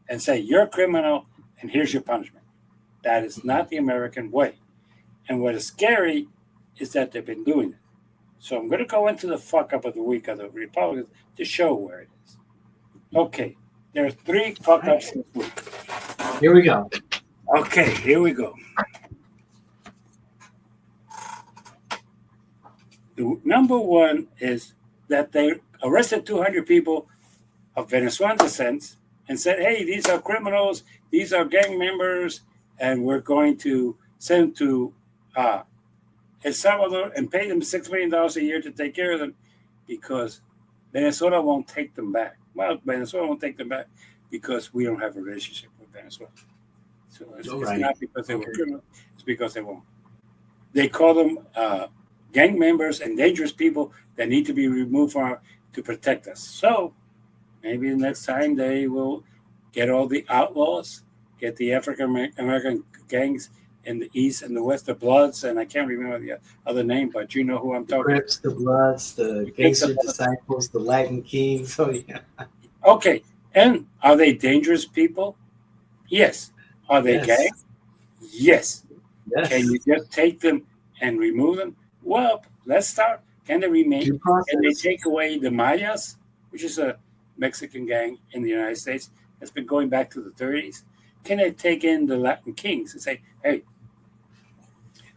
and say you're a criminal and here's your punishment. That is not the American way. And what is scary is that they've been doing it. So I'm going to go into the fuck up of the week of the Republicans to show where it is. Okay, there are 3 fuck ups this week. Here we go. Okay, here we go. The number one is that they arrested 200 people of Venezuelan descent and said, hey, these are criminals, these are gang members, and we're going to send them to El Salvador and pay them $6 million a year to take care of them because Venezuela won't take them back. Well, Venezuela won't take them back because we don't have a relationship with Venezuela. So it's not because they were criminals, it's because they won't. They call them gang members and dangerous people that need to be removed to protect us. So maybe the next time they will get all the outlaws, get the African American gangs in the East and the West, the Bloods, and I can't remember the other name, but you know who I'm talking about. Crips, the Bloods, the Gangster Disciples, the Latin Kings. Oh, yeah. Okay. And are they dangerous people? Yes. Are they gay? Yes. Can you just take them and remove them? Well, let's start. Can they remain? Can they take away the Mayas, which is a Mexican gang in the United States that's been going back to the 30s? Can they take in the Latin Kings and say, hey,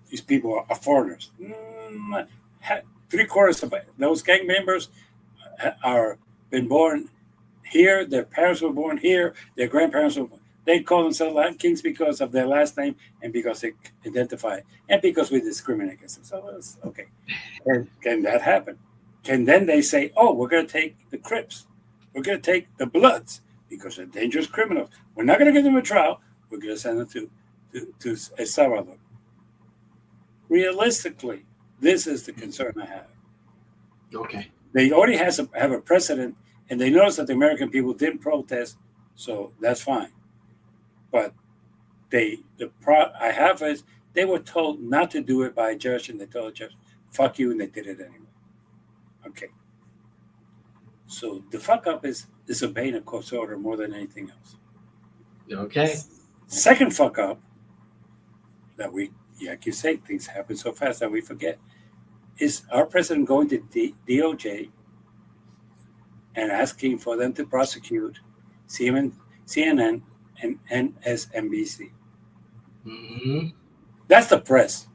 these people are foreigners? 3/4 of those gang members are been born here. Their parents were born here. Their grandparents were They call themselves Latin Kings because of their last name and because they identify and because we discriminate against them. So it's okay. Can that happen? Can then they say, "Oh, we're going to take the Crips, we're going to take the Bloods because they're dangerous criminals. We're not going to give them a trial. We're going to send them to El Salvador." Realistically, this is the concern I have. Okay. They already have a precedent, and they noticed that the American people didn't protest, so that's fine. But I have is they were told not to do it by a judge, and they told the judge, "Fuck you," and they did it anyway. Okay. So the fuck up is disobeying a court's order more than anything else. Okay. Second fuck up that like you say, things happen so fast that we forget, is our president going to DOJ and asking for them to prosecute CNN and MSNBC. Mm-hmm. That's the press.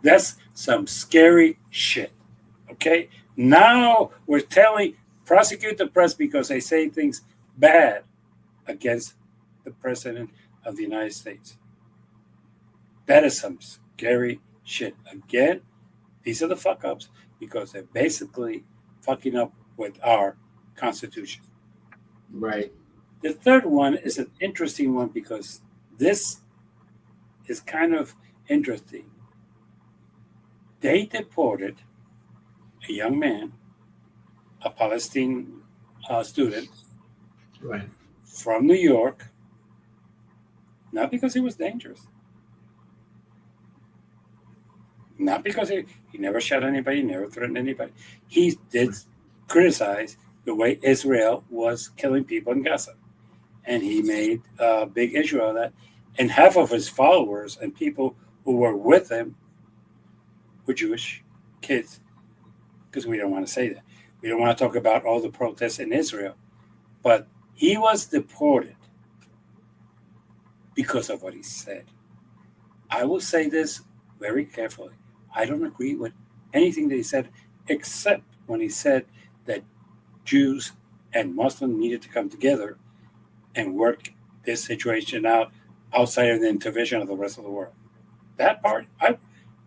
That's some scary shit. Okay? Now we're prosecute the press because they say things bad against the president of the United States. That is some scary shit. Again, these are the fuck ups because they're basically fucking up with our Constitution. Right. The third one is an interesting one because this is kind of interesting. They deported a young man, a Palestinian student, Right. from New York, not because he was dangerous, not because he never shot anybody, never threatened anybody. He did criticize the way Israel was killing people in Gaza. And he made a big issue of that. And half of his followers and people who were with him were Jewish kids, because we don't want to say that. We don't want to talk about all the protests in Israel. But he was deported because of what he said. I will say this very carefully. I don't agree with anything that he said, except when he said that Jews and Muslims needed to come together and work this situation out outside of the intervention of the rest of the world. That part,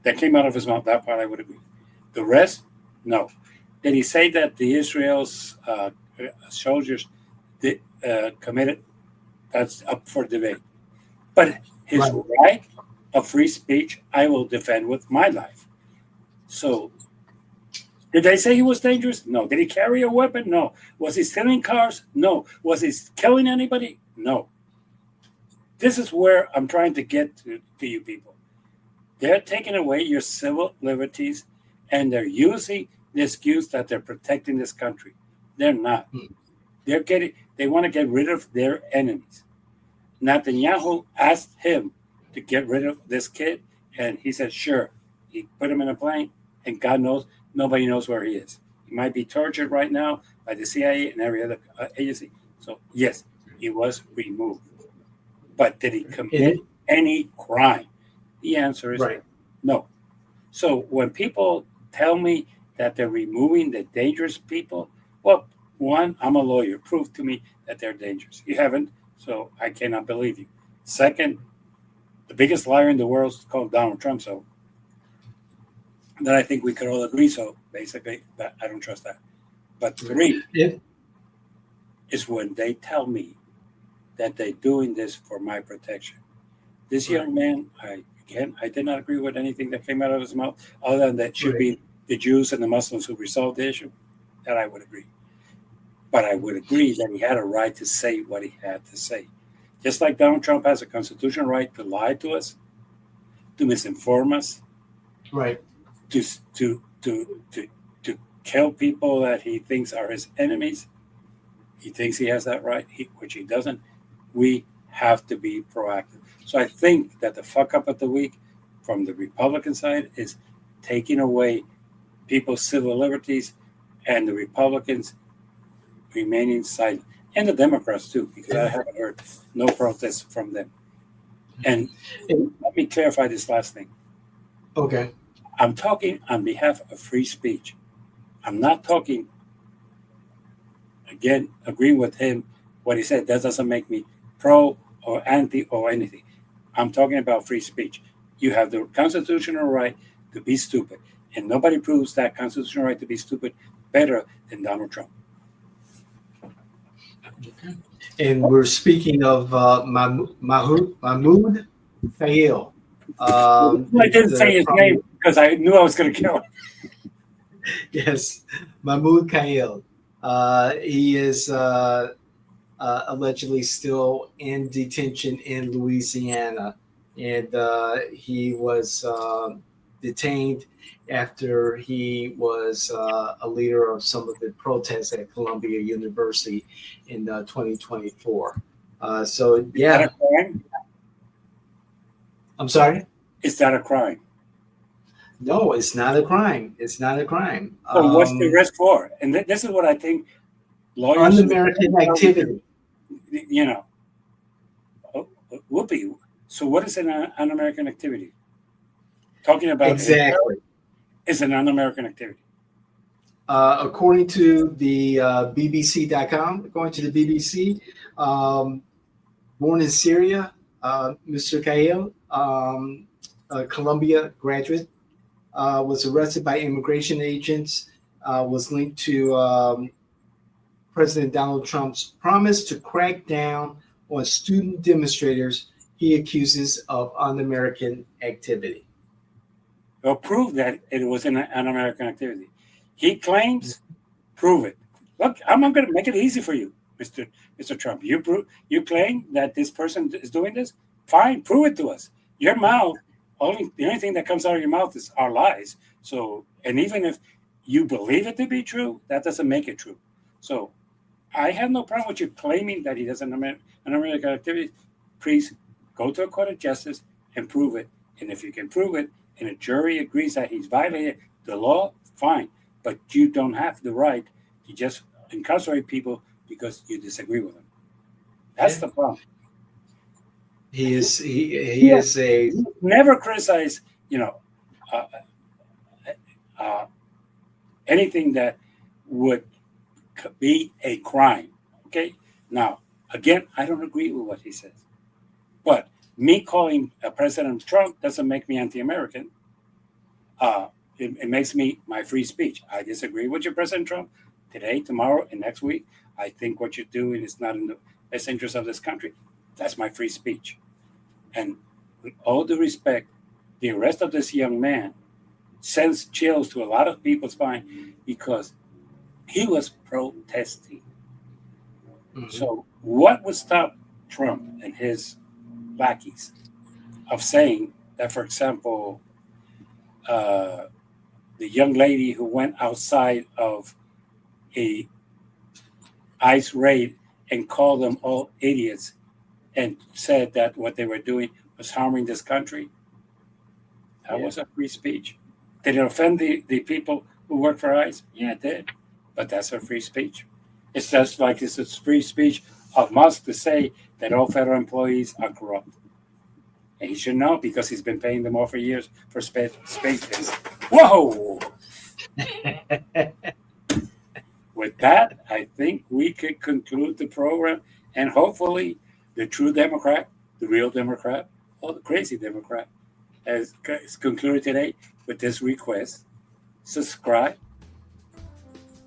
that came out of his mouth, that part I would agree. The rest, no. Did he say that the Israel's soldiers committed? That's up for debate. But his right of free speech, I will defend with my life. So, did they say he was dangerous? No. Did he carry a weapon? No. Was he stealing cars? No. Was he killing anybody? No. This is where I'm trying to get to you people. They're taking away your civil liberties, and they're using the excuse that they're protecting this country. They're not. They want to get rid of their enemies. Netanyahu asked him to get rid of this kid, and he said, sure. He put him in a plane, and God knows, nobody knows where he is. He might be tortured right now by the CIA and every other agency. So, yes, he was removed. But did he commit any crime? The answer is no. So when people tell me that they're removing the dangerous people, well, one, I'm a lawyer. Prove to me that they're dangerous. You haven't, so I cannot believe you. Second, the biggest liar in the world is called Donald Trump, so that I think we could all agree. So basically, that I don't trust that. But three is when they tell me that they're doing this for my protection. This young man, I did not agree with anything that came out of his mouth, other than that should be the Jews and the Muslims who resolved the issue. That I would agree. But I would agree that he had a right to say what he had to say. Just like Donald Trump has a constitutional right to lie to us, to misinform us, to kill people that he thinks are his enemies. He thinks he has that right, which he doesn't. We have to be proactive. So I think that the fuck up of the week from the Republican side is taking away people's civil liberties, and the Republicans remaining silent, and the Democrats too, because I haven't heard no protests from them. And let me clarify this last thing. Okay. I'm talking on behalf of free speech. I'm not talking, again, agreeing with him, what he said. That doesn't make me pro or anti or anything. I'm talking about free speech. You have the constitutional right to be stupid, and nobody proves that constitutional right to be stupid better than Donald Trump. Okay. And we're speaking of Mahmoud Khalil. I didn't say his name because I knew I was going to kill him. Yes, Mahmoud Khalil. He is allegedly still in detention in Louisiana, and he was detained after he was a leader of some of the protests at Columbia University in 2024. So Is that yeah, a crime? I'm sorry. Is that a crime? No, it's not a crime. It's not a crime. So what's the arrest for? And this is what I think lawyers. Un-American activity. You know, whoopee. So what is an un-American activity? Talking about Exactly. is an un-American activity. According to the BBC.com, according to the BBC, born in Syria, Mr. Khalil, a Columbia graduate, was arrested by immigration agents, was linked to President Donald Trump's promise to crack down on student demonstrators he accuses of un-American activity. Well, prove that it was an un-American activity. He claims, prove it. Look, I'm not going to make it easy for you, Mr. Trump. You claim that this person is doing this? Fine, prove it to us. Your mouth, the only thing that comes out of your mouth is our lies. So, and even if you believe it to be true, that doesn't make it true. So, I have no problem with you claiming that he does an American activity. Please go to a court of justice and prove it. And if you can prove it, and a jury agrees that he's violated the law, fine. But you don't have the right to just incarcerate people because you disagree with them. That's the problem. He is a never criticize, anything that would be a crime. Okay. Now, again, I don't agree with what he says, but me calling President Trump doesn't make me anti-American. It makes me my free speech. I disagree with you, President Trump, today, tomorrow, and next week. I think what you're doing is not in the best interest of this country. That's my free speech. And with all due respect, the arrest of this young man sends chills to a lot of people's spine because he was protesting. Mm-hmm. So what would stop Trump and his lackeys of saying that, for example, the young lady who went outside of a ICE raid and called them all idiots and said that what they were doing was harming this country? That was a free speech. Did it offend the people who work for ICE? Yeah, it did. But that's a free speech. It's just like it's a free speech of Musk to say that all federal employees are corrupt. And he should know because he's been paying them all for years for space days. Whoa! With that, I think we could conclude the program, and hopefully the true Democrat, the real Democrat, or the crazy Democrat has concluded today with this request. Subscribe.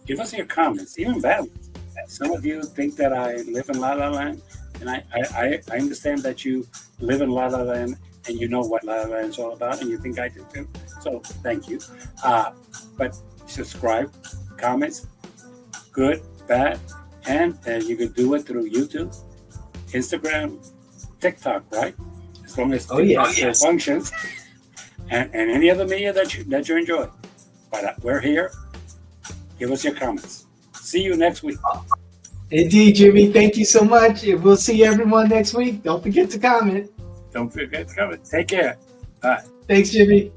Give us your comments, even bad ones. Some of you think that I live in La La Land, and I understand that you live in La La Land and you know what La La Land is all about, and you think I do too. So thank you. But subscribe, comments, good, bad, and you can do it through YouTube, Instagram, TikTok, right? As long as TikTok still functions, and any other media that you enjoy. But we're here. Give us your comments. See you next week. Indeed, Jimmy. Thank you so much. And we'll see everyone next week. Don't forget to comment. Don't forget to comment. Take care. Bye. Thanks, Jimmy.